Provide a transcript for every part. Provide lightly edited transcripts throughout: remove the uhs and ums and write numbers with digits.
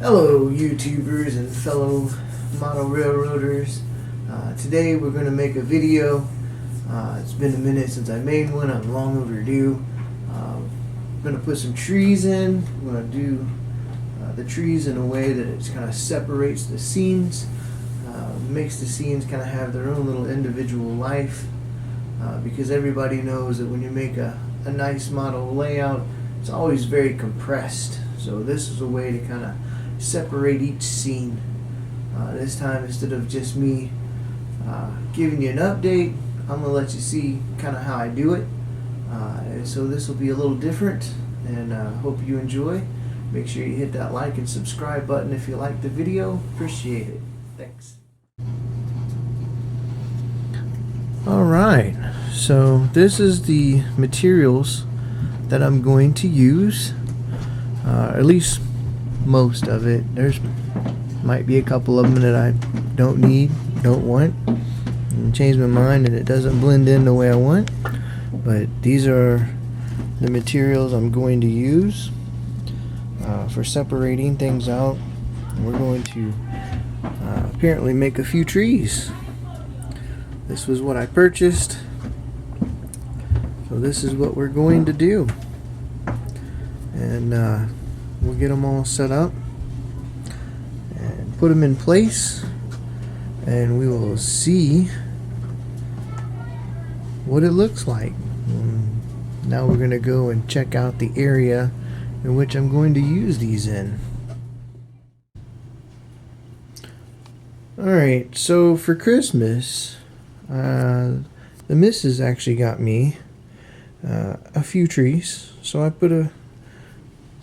Hello YouTubers and fellow model railroaders. Today we're going to make a video. It's been a minute since I made one. I'm long overdue. I'm going to put some trees in. We're going to do the trees in a way that it kind of separates the scenes. Makes the scenes kind of have their own little individual life. Because everybody knows that when you make a nice model layout, it's always very compressed. So this is a way to kind of separate each scene. This time, instead of just me giving you an update, I'm going to let you see kind of how I do it. And so this will be a little different, and hope you enjoy. Make sure you hit that like and subscribe button if you like the video. Appreciate it. Thanks. Alright, so this is the materials that I'm going to use. At least most of it. There's might be a couple of them that I don't need, don't want, and change my mind and it doesn't blend in the way I want. But these are the materials I'm going to use for separating things out. We're going to apparently make a few trees. This was what I purchased, so this is what we're going to do, and we'll get them all set up and put them in place, and we will see what it looks like. Now we're going to go and check out the area in which I'm going to use these in. Alright, so for Christmas, the missus actually got me a few trees, so I put a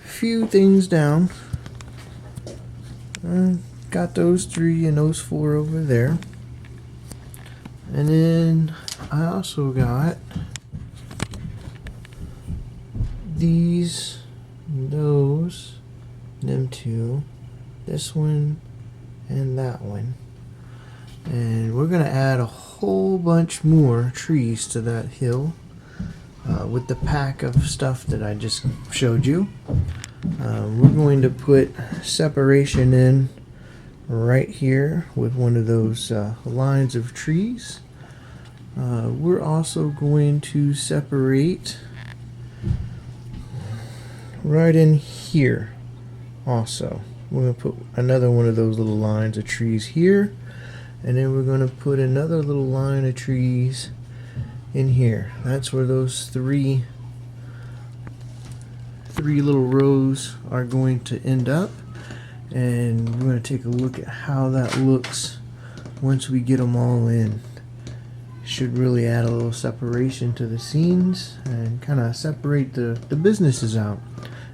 few things down. Got those 3 and those 4 over there, and then I also got these, those, them 2, this one, and that one. And we're gonna add a whole bunch more trees to that hill with the pack of stuff that I just showed you. We're going to put separation in right here with one of those lines of trees. We're also going to separate right in here also. We're going to put another one of those little lines of trees here, and then we're going to put another little line of trees in here. That's where those three little rows are going to end up, and we're going to take a look at how that looks once we get them all in. Should really add a little separation to the scenes and kind of separate the businesses out,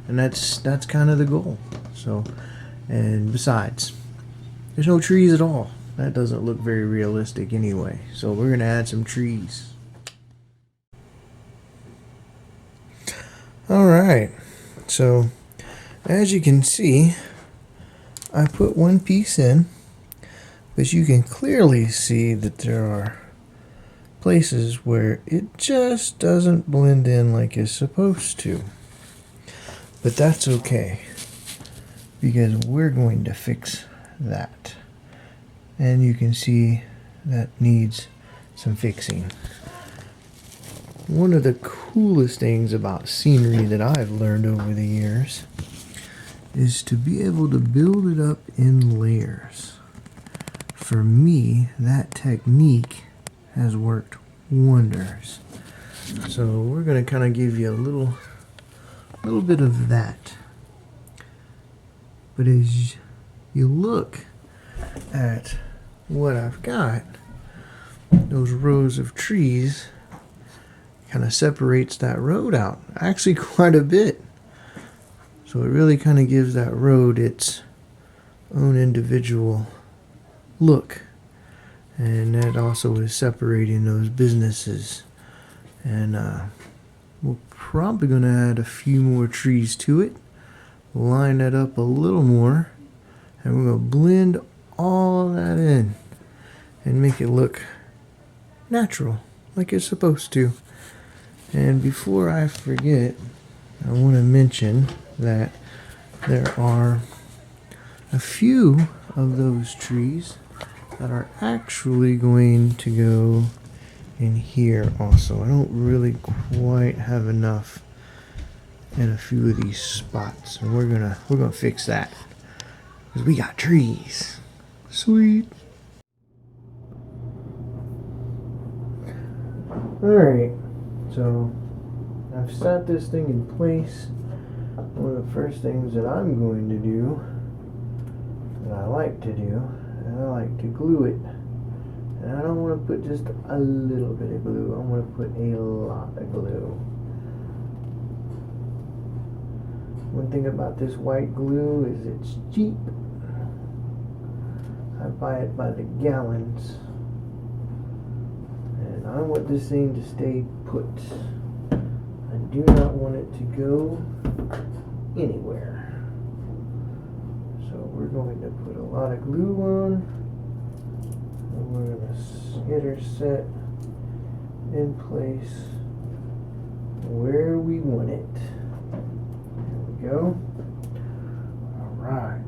and that's kind of the goal. So, and besides, there's no trees at all. That doesn't look very realistic anyway, so we're going to add some trees. Alright, so as you can see, I put one piece in, but you can clearly see that there are places where it just doesn't blend in like it's supposed to. But that's okay, because we're going to fix that. And you can see that needs some fixing. One of the coolest things about scenery that I've learned over the years is to be able to build it up in layers. For me, that technique has worked wonders. So we're going to kind of give you a little bit of that. But as you look at what I've got, those rows of trees kind of separates that road out, actually quite a bit. So it really kind of gives that road its own individual look, and that also is separating those businesses. And we're probably going to add a few more trees to it, line that up a little more, and we're going to blend all of that in and make it look natural, like it's supposed to. And before I forget, I want to mention that there are a few of those trees that are actually going to go in here also. I don't really quite have enough in a few of these spots, and we're gonna fix that because we got trees. Sweet. Alright, so I've set this thing in place. One of the first things that I'm going to do, that I like to do, and I like to glue it. And I don't want to put just a little bit of glue, I want to put a lot of glue. One thing about this white glue is it's cheap. I buy it by the gallons. And I want this thing to stay put. I do not want it to go anywhere. So we're going to put a lot of glue on. And we're going to get her set in place where we want it. Go. Alright,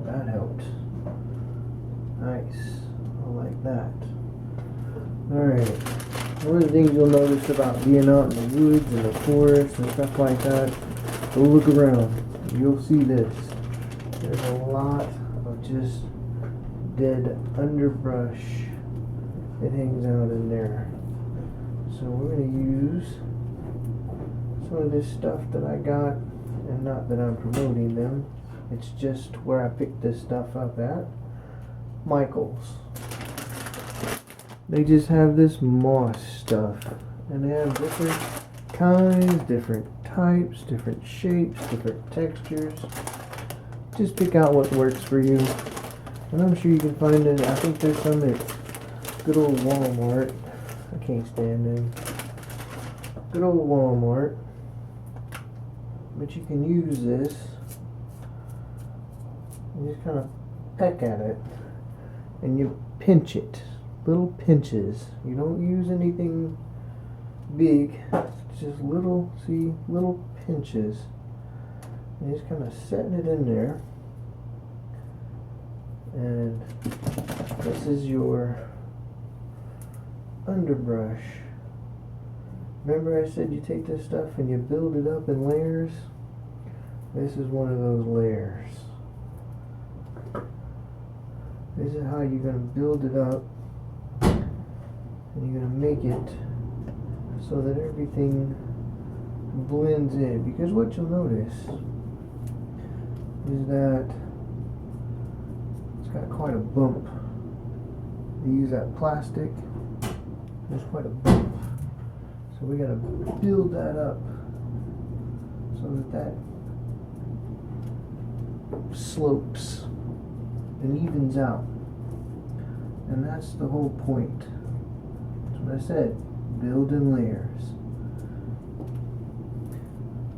that helped. Nice, I like that. Alright, one of the things you'll notice about being out in the woods and the forest and stuff like that, go look around. You'll see this. There's a lot of just dead underbrush that hangs out in there. So we're going to use some of this stuff that I got. And not that I'm promoting them, it's just where I picked this stuff up at. Michael's. They just have this moss stuff. And they have different kinds, different types, different shapes, different textures. Just pick out what works for you. And I'm sure you can find it. I think there's some at good old Walmart. I can't stand them. Good old Walmart. But you can use this and just kind of peck at it and you pinch it, little pinches. You don't use anything big, it's just little, see, little pinches. And you're just kind of setting it in there. And this is your underbrush. Remember I said you take this stuff and you build it up in layers? This is one of those layers. This is how you're going to build it up. And you're going to make it so that everything blends in. Because what you'll notice is that it's got quite a bump. They use that plastic. There's quite a bump. So we got to build that up so that slopes and evens out. And that's the whole point. That's what I said. Build in layers.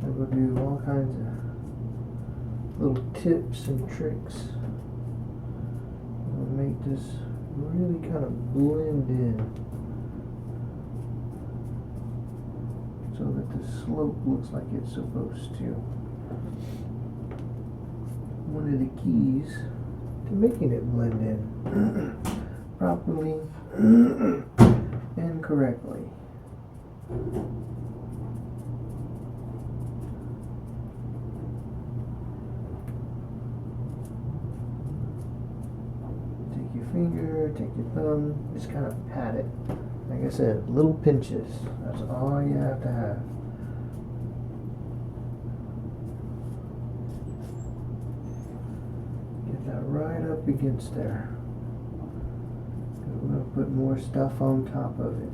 I will do all kinds of little tips and tricks. We'll make this really kind of blend in. So that the slope looks like it's supposed to. One of the keys to making it blend in properly and correctly. Take your finger, take your thumb, just kind of pat it. Like I said, little pinches. That's all you have to have. Get that right up against there. We're going to put more stuff on top of it.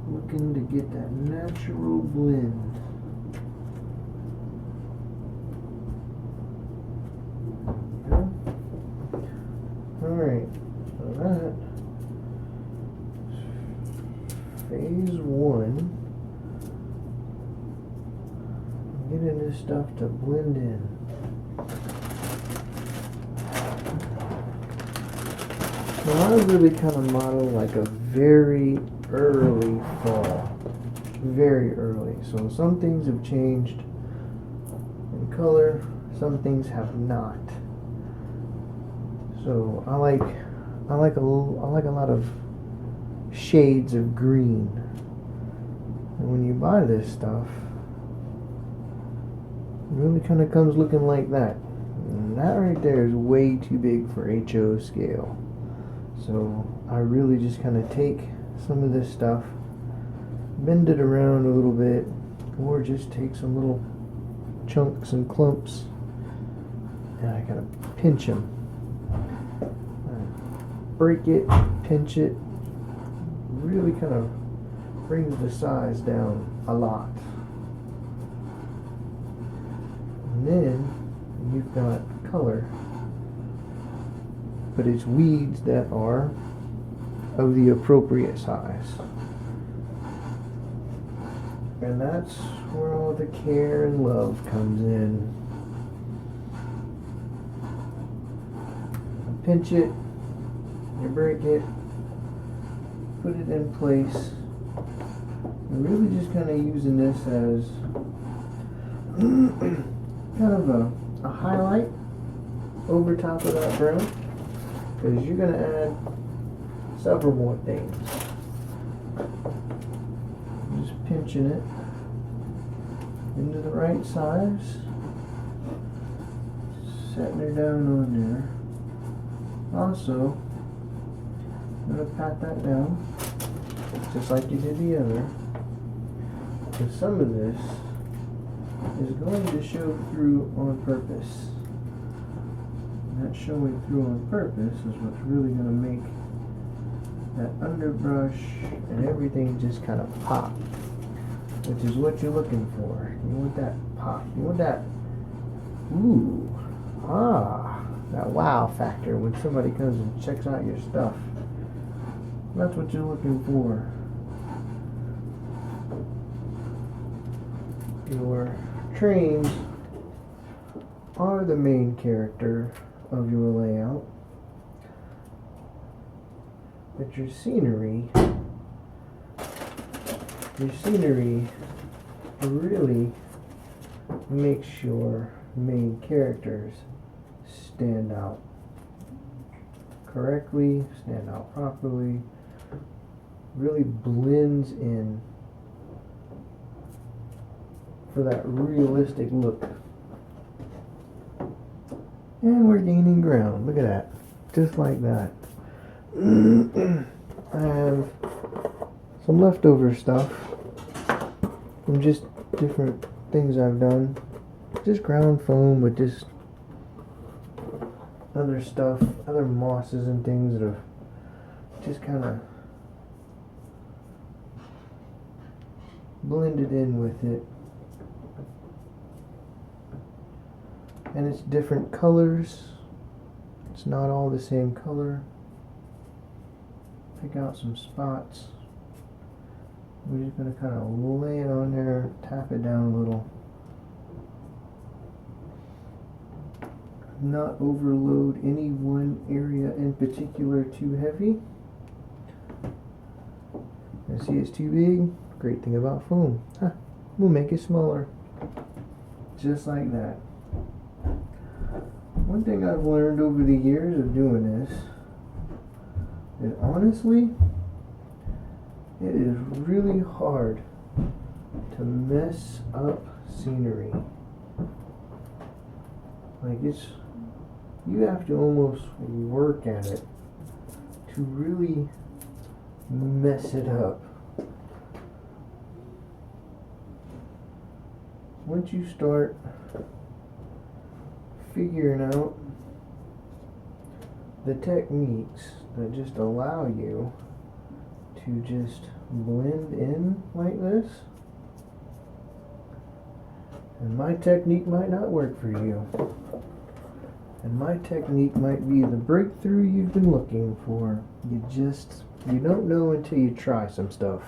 Looking to get that natural blend. Alright, so that phase one. Getting this stuff to blend in. Now I really kind of model like a very early fall. Very early. So some things have changed in color, some things have not. So I like a lot of shades of green. And when you buy this stuff, it really kind of comes looking like that. And that right there is way too big for HO scale. So I really just kind of take some of this stuff, bend it around a little bit, or just take some little chunks and clumps and I kind of pinch them. Break it, pinch it, really kind of brings the size down a lot. And then you've got color, but it's weeds that are of the appropriate size. And that's where all the care and love comes in. Pinch it, you break it, put it in place. I'm really just kind of using this as kind of a highlight over top of that brown, because you're going to add several more things. Just pinching it into the right size, setting her down on there. Also, I'm going to pat that down just like you did the other, because some of this is going to show through on purpose. And that showing through on purpose is what's really going to make that underbrush and everything just kind of pop, which is what you're looking for. You want that pop. You want that, ooh, that wow factor when somebody comes and checks out your stuff. That's what you're looking for. Your trains are the main character of your layout, but your scenery really makes your main characters stand out correctly, stand out properly, really blends in for that realistic look. And we're gaining ground. Look at that. Just like that. I have some leftover stuff from just different things I've done. Just ground foam with just other stuff, other mosses and things that have just kind of blended in with it. And it's different colors. It's not all the same color. Pick out some spots. We're just going to kind of lay it on there, tap it down a little. Not overload any one area in particular too heavy. And see, it's too big. Great thing about foam. We'll make it smaller. Just like that. One thing I've learned over the years of doing this is, honestly, it is really hard to mess up scenery. Like, you have to almost work at it to really mess it up. Once you start figuring out the techniques that just allow you to just blend in like this, and my technique might not work for you, and my technique might be the breakthrough you've been looking for. You don't know until you try some stuff.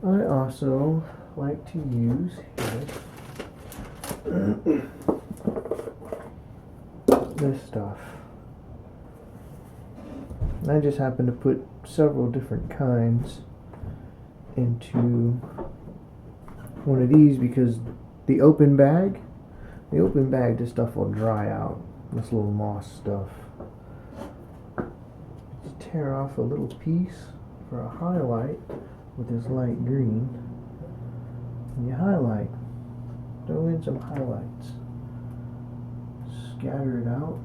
I also like to use this stuff. And I just happen to put several different kinds into one of these because the open bag, this stuff will dry out. This little moss stuff. Just tear off a little piece for a highlight with this light green. And you highlight. Throw in some highlights. Scatter it out.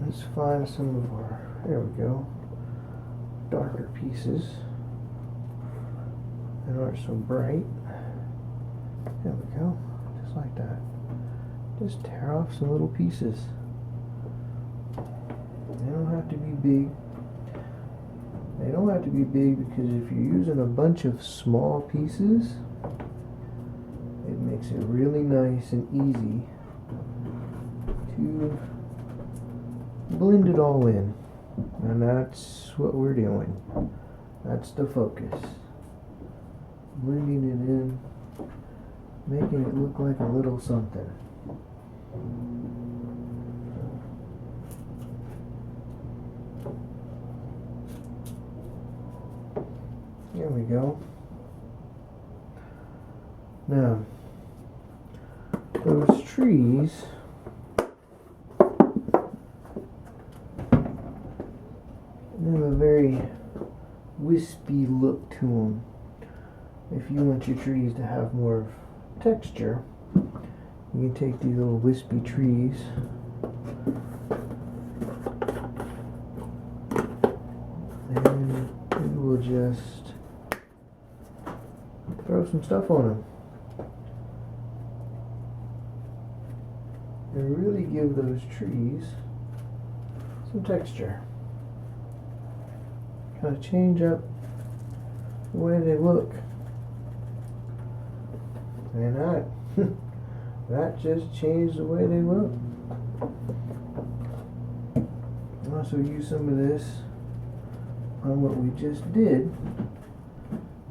Let's find some of our, there we go, darker pieces that aren't so bright. There we go, just like that. Just tear off some little pieces. They don't have to be big. They don't have to be big because if you're using a bunch of small pieces, it makes it really nice and easy to blend it all in. And that's what we're doing. That's the focus. Blending it in, making it look like a little something. There we go. Now, those trees have a very wispy look to them. If you want your trees to have more texture, you can take these little wispy trees and you will just throw some stuff on them and really give those trees some texture. Kind of change up the way they look. And that just changed the way they look. I'll also use some of this on what we just did,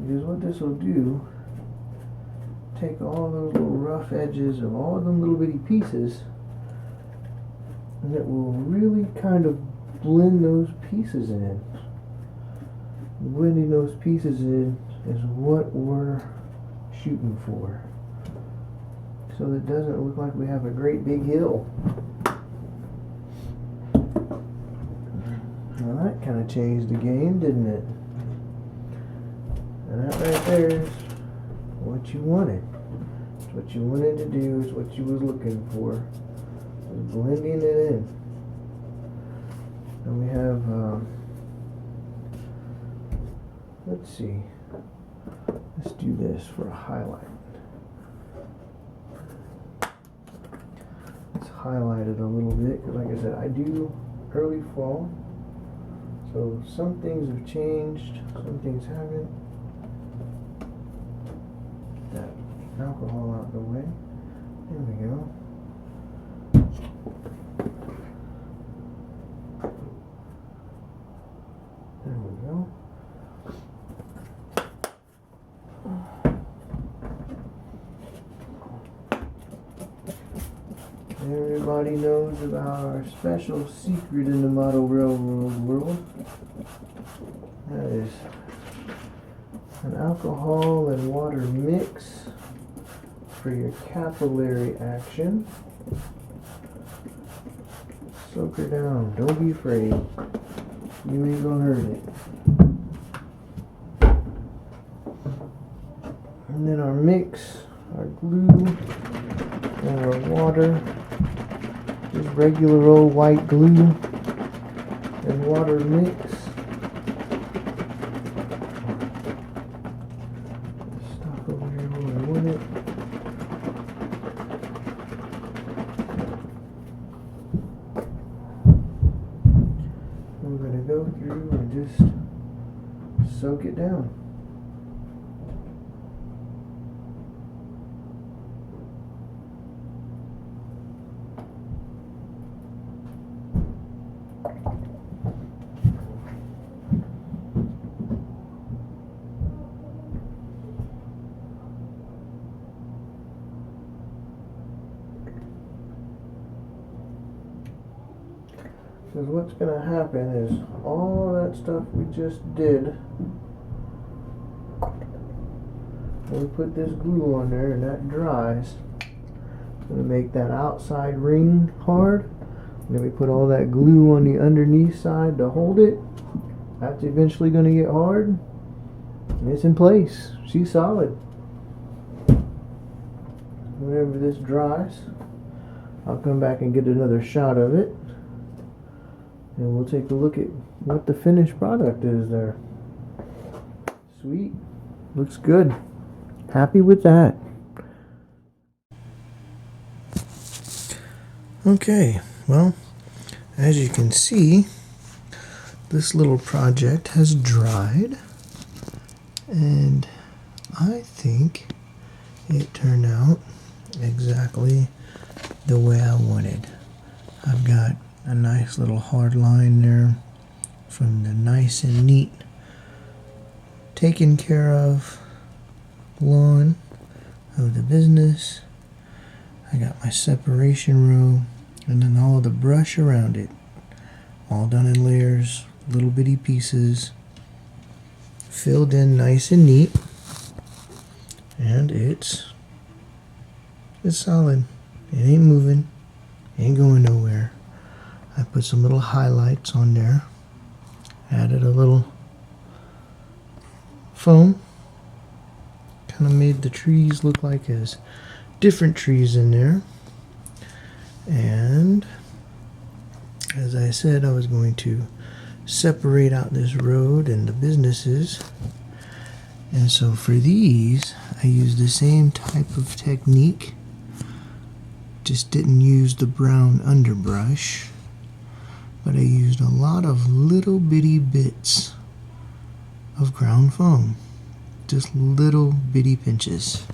because what this will do, take all those little rough edges of all of them little bitty pieces, and it will really kind of blend those pieces in. Blending those pieces in is what we're shooting for, so that it doesn't look like we have a great big hill. Now that kind of changed the game, didn't it? And that right there is what you wanted. It's what you wanted to do, is what you was looking for. Was blending it in. And we have let's see. Let's do this for a highlight. Let's highlight it a little bit, because like I said, I do early fall. So some things have changed, some things haven't. Get that alcohol out of the way. There we go. There we go. Everybody knows about our special secret in the model railroad world. That is an alcohol and water mix for your capillary action. Soak her down. Don't be afraid. You ain't gonna hurt it. And then our mix, our glue, and our water. Just regular old white glue and water mix. Stop over here where I want it. We're going to go through and just soak it down. Because what's going to happen is all that stuff we just did, when we put this glue on there and that dries, it's going to make that outside ring hard. And then we put all that glue on the underneath side to hold it. That's eventually going to get hard. And it's in place. She's solid. Whenever this dries, I'll come back and get another shot of it. And we'll take a look at what the finished product is there. Sweet. Looks good. Happy with that. Okay, well, as you can see, this little project has dried, and I think it turned out exactly the way I wanted. I've got a nice little hard line there from the nice and neat taken care of lawn of the business. I got my separation row, and then all of the brush around it, all done in layers, little bitty pieces, filled in nice and neat, and it's solid. It ain't moving, ain't going nowhere. I put some little highlights on there, added a little foam, kind of made the trees look like as different trees in there. And as I said, I was going to separate out this road and the businesses, and so for these I used the same type of technique, just didn't use the brown underbrush, but I used a lot of little bitty bits of ground foam, just little bitty pinches,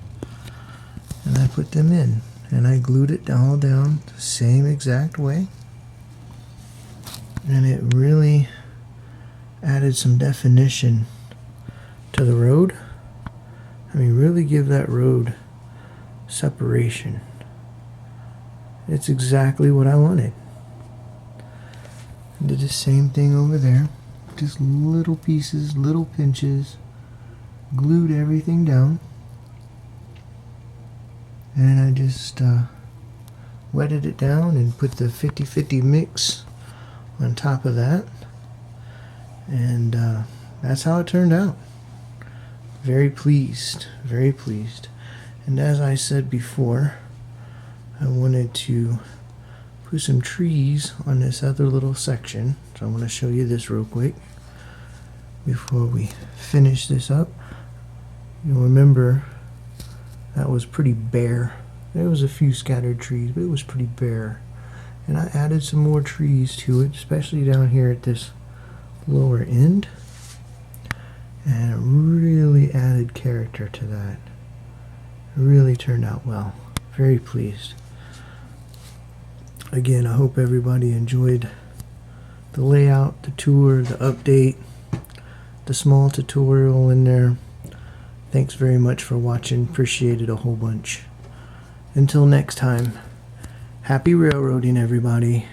and I put them in and I glued it all down the same exact way, and it really added some definition to the road. I mean, really give that road separation. It's exactly what I wanted. I did the same thing over there, just little pieces, little pinches, glued everything down, and I just wetted it down and put the 50-50 mix on top of that, and that's how it turned out. Very pleased, very pleased. And as I said before, I wanted to put some trees on this other little section, so I'm going to show you this real quick before we finish this up. You'll remember that was pretty bare. There was a few scattered trees, but it was pretty bare. And I added some more trees to it, especially down here at this lower end. And it really added character to that. It really turned out well. Very pleased. Again, I hope everybody enjoyed the layout, the tour, the update, the small tutorial in there. Thanks very much for watching. Appreciate it a whole bunch. Until next time, happy railroading, everybody.